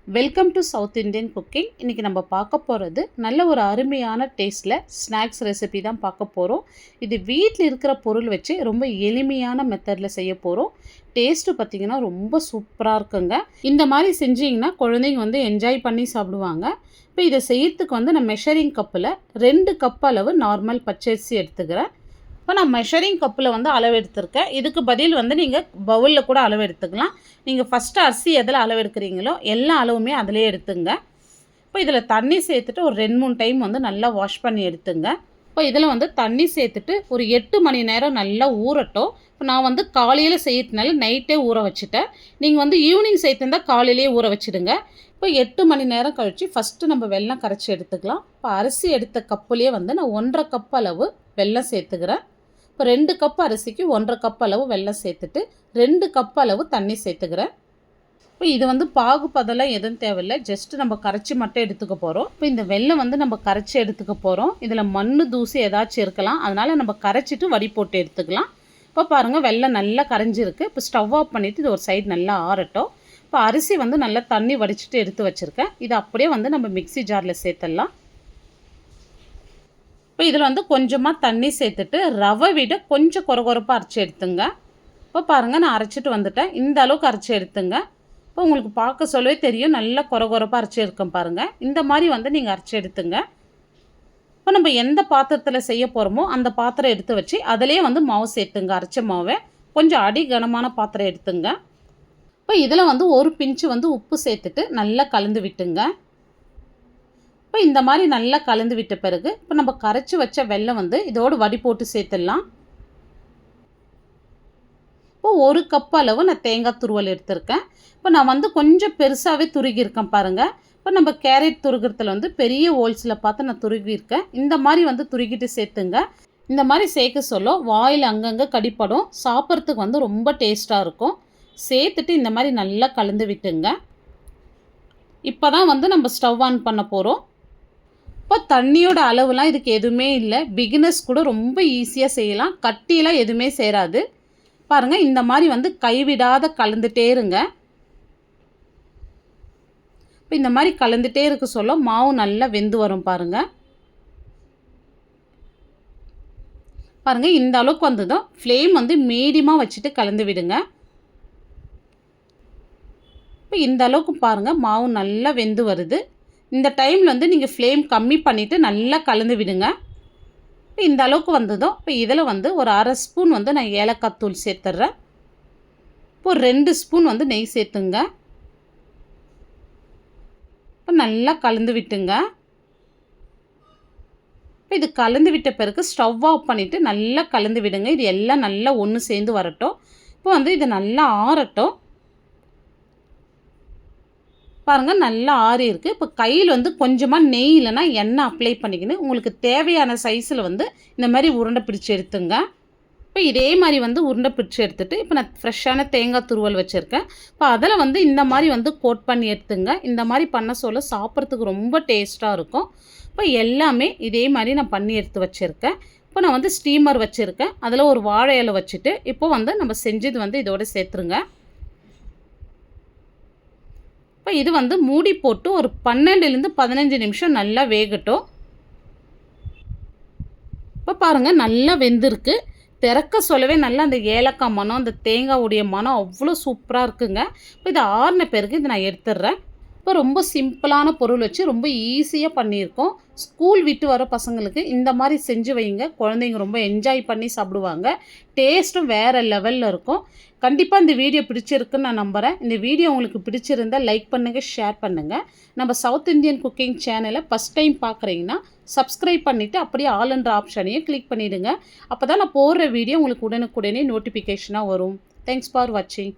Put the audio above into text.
Welcome to south Indian cooking. இன்றைக்கி நம்ம பார்க்க போகிறது நல்ல ஒரு அருமையான டேஸ்ட்டில் ஸ்நாக்ஸ் ரெசிபி தான் பார்க்க போகிறோம். இது வீட்டில் இருக்கிற பொருள் வச்சு ரொம்ப எளிமையான மெத்தடில் செய்ய போகிறோம். டேஸ்ட்டு பார்த்திங்கன்னா ரொம்ப சூப்பராக இருக்குங்க. இந்த மாதிரி செஞ்சிங்கன்னா குழந்தைங்க என்ஜாய் பண்ணி சாப்பிடுவாங்க. இப்போ இதை செய்யறதுக்கு நான் மெஷரிங் கப்பில் 2 கப் அளவு நார்மல் பச்சரிசி எடுத்துக்கிறேன். இப்போ நான் மெஷரிங் கப்பில் அளவு எடுத்திருக்கேன். இதுக்கு பதில் நீங்கள் பவுலில் கூட அளவு எடுத்துக்கலாம். நீங்கள் ஃபஸ்ட்டு அரிசி எதில் அளவு எடுக்கிறீங்களோ எல்லா அளவுமே அதிலே எடுத்துங்க. இப்போ இதில் தண்ணி சேர்த்துட்டு ஒரு 2-3 டைம் நல்லா வாஷ் பண்ணி எடுத்துங்க. இப்போ இதில் தண்ணி சேர்த்துட்டு ஒரு 8 மணி நேரம் நல்லா ஊறட்டும். இப்போ நான் காலையில் செய்யறதுனால நைட்டே ஊற வச்சுட்டேன். நீங்கள் ஈவினிங் சேர்த்துருந்தால் காலையிலேயே ஊற வச்சுடுங்க. இப்போ 8 மணி நேரம் கழித்து ஃபஸ்ட்டு நம்ம வெல்லம் கரைச்சி எடுத்துக்கலாம். இப்போ அரிசி எடுத்த கப்புலேயே நான் 1.5 கப் அளவு வெல்லம் சேர்த்துக்கிறேன். இப்போ 2 கப் அரிசிக்கு 1.5 கப் அளவு வெல்லம் சேர்த்துட்டு 2 கப் அளவு தண்ணி சேர்த்துக்கிறேன். இப்போ இது பாகுபதெல்லாம் எதுவும் தேவையில்லை, ஜஸ்ட்டு நம்ம கரைச்சி மட்டும் எடுத்துக்க போகிறோம். இப்போ இந்த வெல்லம் நம்ம கரைச்சி எடுத்துக்க போகிறோம். இதில் மண் தூசி ஏதாச்சும் இருக்கலாம், அதனால் நம்ம கரைச்சிட்டு வடி போட்டு எடுத்துக்கலாம். இப்போ பாருங்கள், வெல்லம் நல்லா கரைஞ்சிருக்கு. இப்போ ஸ்டவ் ஆஃப் பண்ணிவிட்டு இது ஒரு சைடு நல்லா ஆறட்டும். இப்போ அரிசி நல்லா தண்ணி வடிச்சிட்டு எடுத்து வச்சுருக்கேன். இது அப்படியே நம்ம மிக்ஸி ஜாரில் சேர்த்துடலாம். இப்போ இதில் கொஞ்சமாக தண்ணி சேர்த்துட்டு ரவை விட கொஞ்சம் கொரகொரப்பாக அரைச்சி எடுத்துங்க. இப்போ பாருங்கள், நான் அரைச்சிட்டு வந்துட்டேன். இந்த அளவுக்கு அரைச்சி எடுத்துங்க. இப்போ உங்களுக்கு பார்க்க சொல்லவே தெரியும், நல்லா கொரகொரப்பாக அரைச்சி எடுக்கும் பாருங்கள். இந்த மாதிரி நீங்கள் அரைச்சி எடுத்துங்க. இப்போ நம்ம எந்த பாத்திரத்தில் செய்ய போகிறோமோ அந்த பாத்திரம் எடுத்து வச்சு அதிலே மாவு சேர்த்துங்க. அரைச்ச மாவை கொஞ்சம் அடி கனமான பாத்திரம் எடுத்துங்க. இப்போ இதில் ஒரு பிஞ்சு உப்பு சேர்த்துட்டு நல்லா கலந்து விட்டுங்க. இப்போ இந்த மாதிரி நல்லா கலந்து விட்ட பிறகு இப்போ நம்ம கரைச்சி வச்ச வெல்லம் இதோடு வடி போட்டு சேர்த்துடலாம். இப்போ 1 கப் அளவு நான் தேங்காய் துருவல் எடுத்திருக்கேன். இப்போ நான் கொஞ்சம் பெருசாகவே துருகியிருக்கேன் பாருங்கள். இப்போ நம்ம கேரட் துருகிறதுல பெரிய ஹோல்ஸில் பார்த்து நான் துருகியிருக்கேன். இந்த மாதிரி துருகிட்டு சேர்த்துங்க. இந்த மாதிரி சேர்க்க சொல்ல வாயில் அங்கங்கே கடிப்படும், சாப்பிட்றதுக்கு ரொம்ப டேஸ்ட்டாக இருக்கும். சேர்த்துட்டு இந்த மாதிரி நல்லா கலந்து விட்டுங்க. இப்போ தான் நம்ம ஸ்டவ் ஆன் பண்ண போகிறோம். இப்போ தண்ணியோட அளவுலாம் இதுக்கு எதுவுமே இல்லை, பிகினர்ஸ் கூட ரொம்ப ஈஸியாக செய்யலாம். கட்டியெல்லாம் எதுவுமே சேராது. பாருங்கள், இந்த மாதிரி கைவிடாத கலந்துட்டே இருங்க. இப்போ இந்த மாதிரி கலந்துட்டே இருக்க சொல்ல மாவு நல்லா வெந்து வரும் பாருங்கள். பாருங்கள், இந்த அளவுக்கு வந்ததும் ஃப்ளேம் மீடியமாக வச்சுட்டு கலந்து விடுங்க. இப்போ இந்த அளவுக்கு பாருங்கள், மாவு நல்லா வெந்து வருது. இந்த டைமில் நீங்கள் ஃப்ளேம் கம்மி பண்ணிவிட்டு நல்லா கலந்து விடுங்க. இப்போ இந்த அளவுக்கு வந்ததும் இப்போ இதில் ஒரு அரை ஸ்பூன் நான் ஏலக்காய் தூள் சேர்த்துட்றேன். இப்போ 2 ஸ்பூன் நெய் சேர்த்துங்க. இப்போ நல்லா கலந்து விட்டுங்க. இப்போ இது கலந்து விட்ட பிறகு ஸ்டவ் ஆஃப் பண்ணிவிட்டு நல்லா கலந்து விடுங்க. இது எல்லாம் நல்லா ஒன்று சேர்ந்து வரட்டும். இப்போ இது நல்லா ஆறட்டும். பாருங்கள், நல்லா ஆறி இருக்குது. இப்போ கையில் கொஞ்சமாக நெய் இல்லைனா எண்ணெய் அப்ளை பண்ணிக்கின்னு உங்களுக்கு தேவையான சைஸில் இந்த மாதிரி உருண்டை பிடிச்சி எடுத்துங்க. இப்போ இதே மாதிரி உருண்டை பிடிச்சி எடுத்துகிட்டு இப்போ நான் ஃப்ரெஷ்ஷான தேங்காய் துருவல் வச்சுருக்கேன். இப்போ அதில் இந்த மாதிரி கோட் பண்ணி எடுத்துங்க. இந்த மாதிரி பண்ண சொல்ல சாப்பிட்றதுக்கு ரொம்ப டேஸ்ட்டாக இருக்கும். இப்போ எல்லாமே இதே மாதிரி நான் பண்ணி எடுத்து வச்சுருக்கேன். இப்போ நான் ஸ்டீமர் வச்சுருக்கேன். அதில் ஒரு வாழை இலை வச்சுட்டு இப்போ நம்ம செஞ்சது இதோட சேர்த்துருங்க. இப்போ இது மூடி போட்டு ஒரு 12லேருந்து 15 நிமிஷம் நல்லா வேகட்டும். இப்போ பாருங்கள், நல்லா வெந்திருக்கு. திறக்க சொல்லவே நல்லா அந்த ஏலக்காய் மனம், அந்த தேங்காவுடைய மனம் அவ்வளோ சூப்பராக இருக்குங்க. இப்போ இது ஆறின பிறகு இதை நான் எடுத்துடுறேன். இப்போ ரொம்ப சிம்பிளான பொருள் வச்சு ரொம்ப ஈஸியாக பண்ணியிருக்கோம். ஸ்கூல் விட்டு வர பசங்களுக்கு இந்த மாதிரி செஞ்சு வைங்க. குழந்தைங்க ரொம்ப என்ஜாய் பண்ணி சாப்பிடுவாங்க. டேஸ்ட்டும் வேறு லெவலில் இருக்கும். கண்டிப்பாக இந்த வீடியோ பிடிச்சிருக்குன்னு நான் நம்புகிறேன். இந்த வீடியோ உங்களுக்கு பிடிச்சிருந்தால் லைக் பண்ணுங்கள், ஷேர் பண்ணுங்கள். நம்ம சவுத் இந்தியன் குக்கிங் சேனலை ஃபஸ்ட் டைம் பார்க்குறீங்கன்னா சப்ஸ்கிரைப் பண்ணிவிட்டு அப்படியே ஆல்ன்ற ஆப்ஷனையும் கிளிக் பண்ணிவிடுங்க. அப்போ தான் நான் போடுற வீடியோ உங்களுக்கு உடனுக்குடனே நோட்டிஃபிகேஷனாக வரும். தேங்க்ஸ் ஃபார் வாட்சிங்.